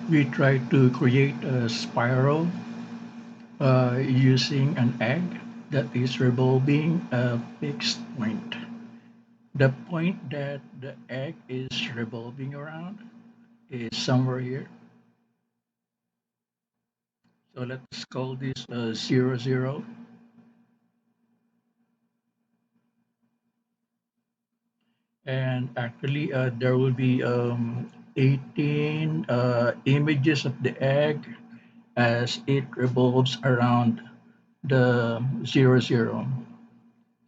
We try to create a spiral using an egg that is revolving a fixed point. The point that the egg is revolving around is somewhere here. So let's call this 0, 0. And actually, there will be 18 images of the egg as it revolves around the 0, 0.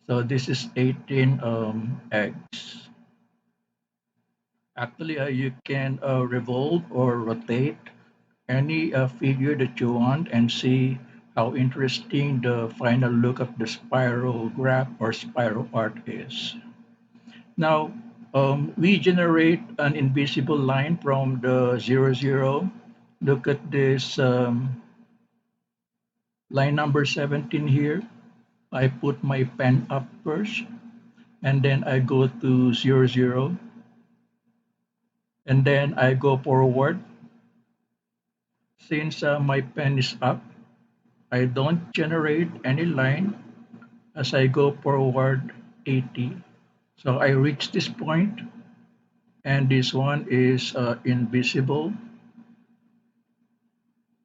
So this is 18 eggs. Actually, you can revolve or rotate any figure that you want and see how interesting the final look of the spiral graph or Spiro-art is. Now, we generate an invisible line from the 0, 0. Look at this line number 17 here. I put my pen up first, and then I go to 0, 0, and then I go forward. Since my pen is up, I don't generate any line as I go forward 80. So I reach this point, and this one is invisible.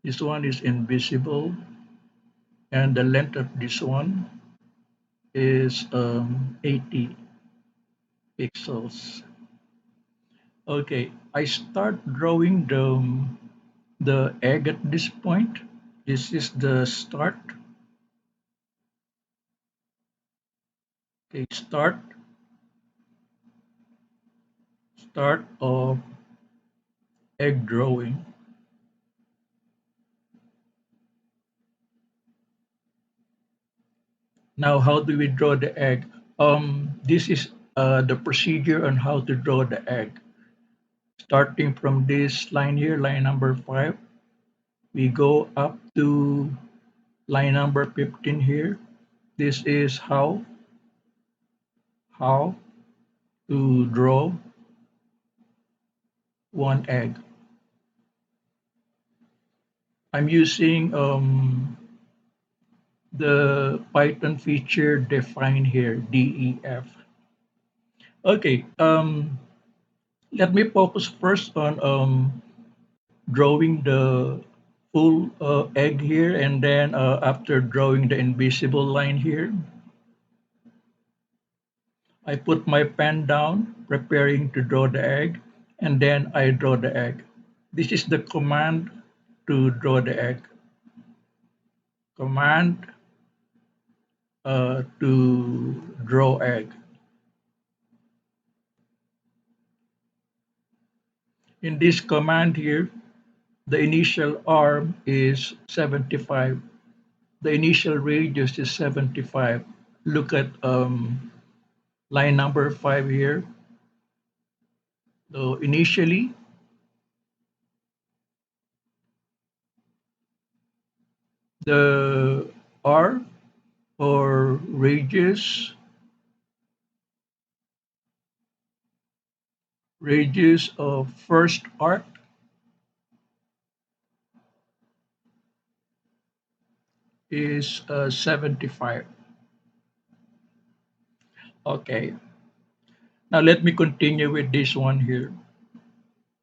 This one is invisible, and the length of this one is 80 pixels. Okay, I start drawing the egg at this point. This is the start. Okay, start of egg drawing. Now, how do we draw the egg? This is the procedure on how to draw the egg. Starting from this line here, line number 5, we go up to line number 15 here. This is how to draw one egg. I'm using the Python feature defined here, DEF. Okay, let me focus first on drawing the full egg here, and then after drawing the invisible line here, I put my pen down, preparing to draw the egg, and then I draw the egg. This is the command to draw the egg. Command to draw egg. In this command here, the initial arm is 75. The initial radius is 75. Look at line number 5 here. So initially, the R or radius of first arc is 75. Okay, now let me continue with this one here.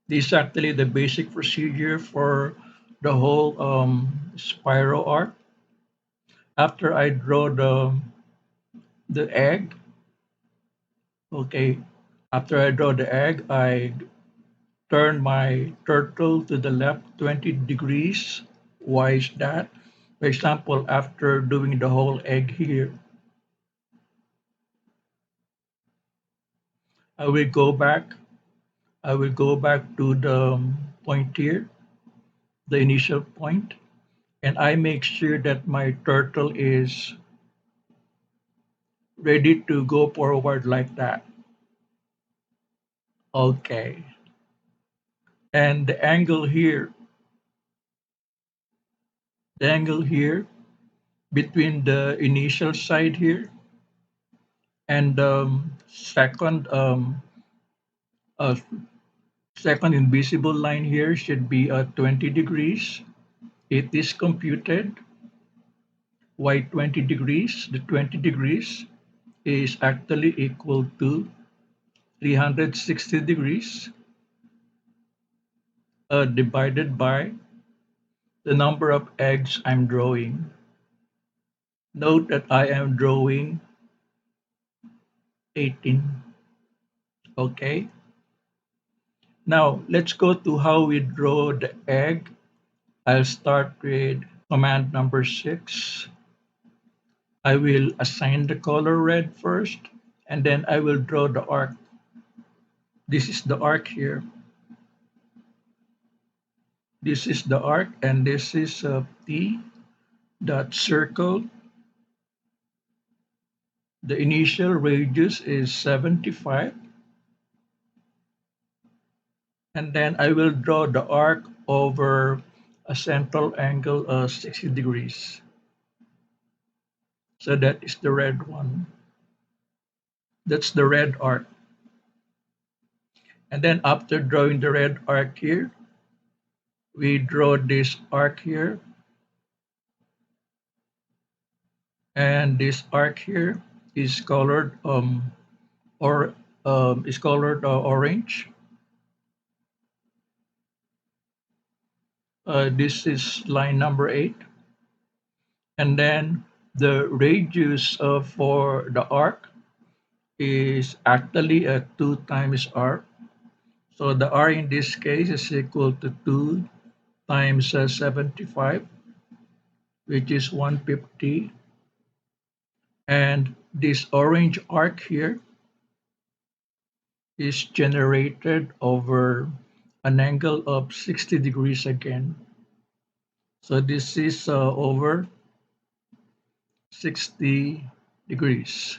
This is actually the basic procedure for the whole Spiro-art. After I draw the egg, okay, after I draw the egg, I turn my turtle to the left 20 degrees. Why is that? For example, after doing the whole egg here, I will go back. I will go back to the point here, the initial point, and I make sure that my turtle is ready to go forward like that. Okay. And the angle here between the initial side here and uh, second invisible line here should be 20 degrees. It is computed. Why 20 degrees? The 20 degrees is actually equal to 360 degrees divided by the number of eggs I'm drawing. Note that I am drawing 18. Okay. Now let's go to how we draw the egg. I'll start with command number 6. I will assign the color red first, and then I will draw the arc. This is the arc here. This is the arc, and this is t.circle. The initial radius is 75, and then I will draw the arc over a central angle of 60 degrees. So that is the red one. That's the red arc. And then after drawing the red arc here, we draw this arc here, and this arc here is colored or is colored orange. This is line number 8, and then the radius for the arc is actually a 2 times r. So the r in this case is equal to 2 times 75, which is 150. And this orange arc here is generated over an angle of 60 degrees again. So this is over 60 degrees.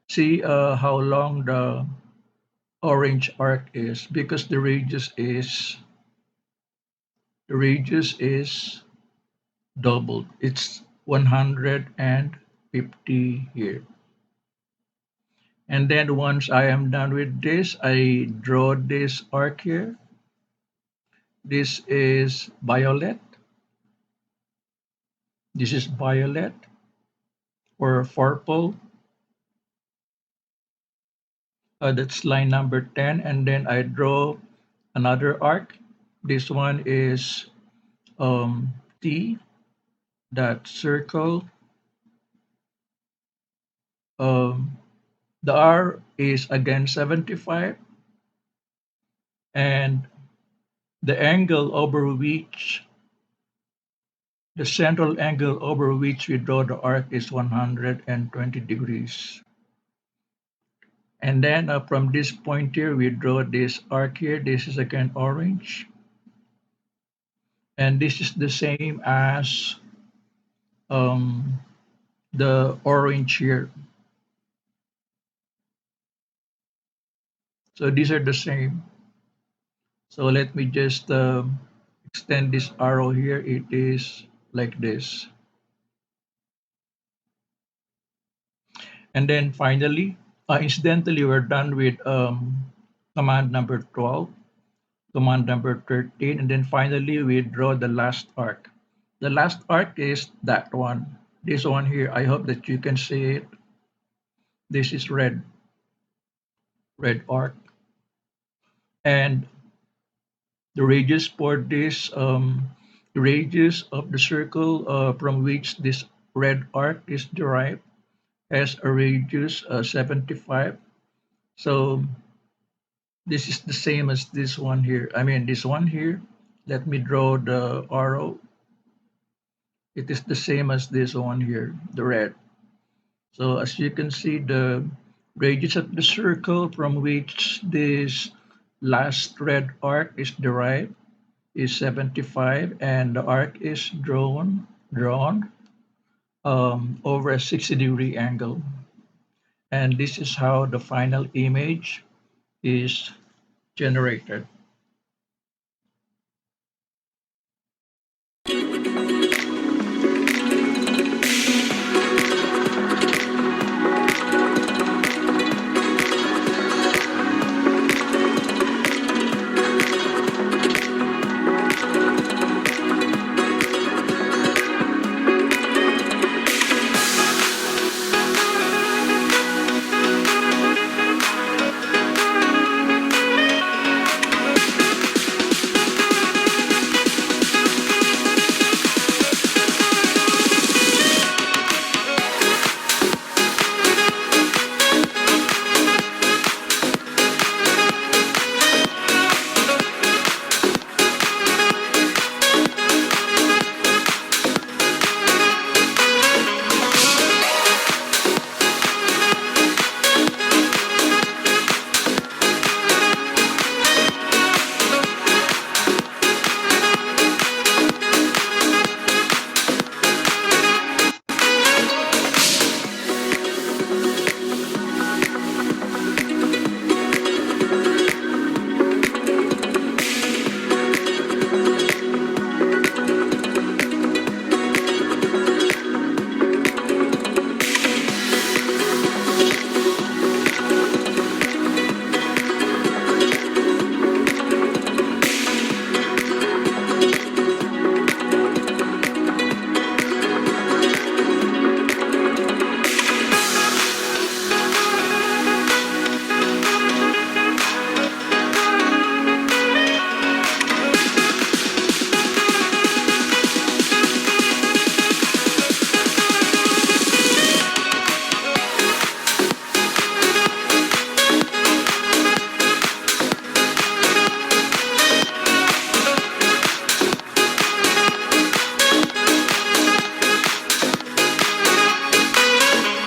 See how long the orange arc is, because the radius is doubled. It's 150 here. And then once I am done with this, I draw this arc here. This is violet. This is violet or purple. That's line number 10. And then I draw another arc. This one is t that circle. Um, The R is again 75, and the angle over which the central angle over which we draw the arc is 120 degrees. And then from this point here, we draw this arc here. This is again orange. And this is the same as um, the orange here. So these are the same. So let me just extend this arrow here. It is like this. And then finally, incidentally, we're done with command number 12, command number 13, and then finally we draw the last arc. The last arc is that one, this one here. I hope that you can see it. This is red arc. And the radius for this, the radius of the circle from which this red arc is derived has a radius 75. So this is the same as this one here. I mean, this one here. Let me draw the arrow. It is the same as this one here, the red. So as you can see, the radius of the circle from which this last red arc is derived is 75, and the arc is drawn over a 60-degree angle. And this is how the final image is generated.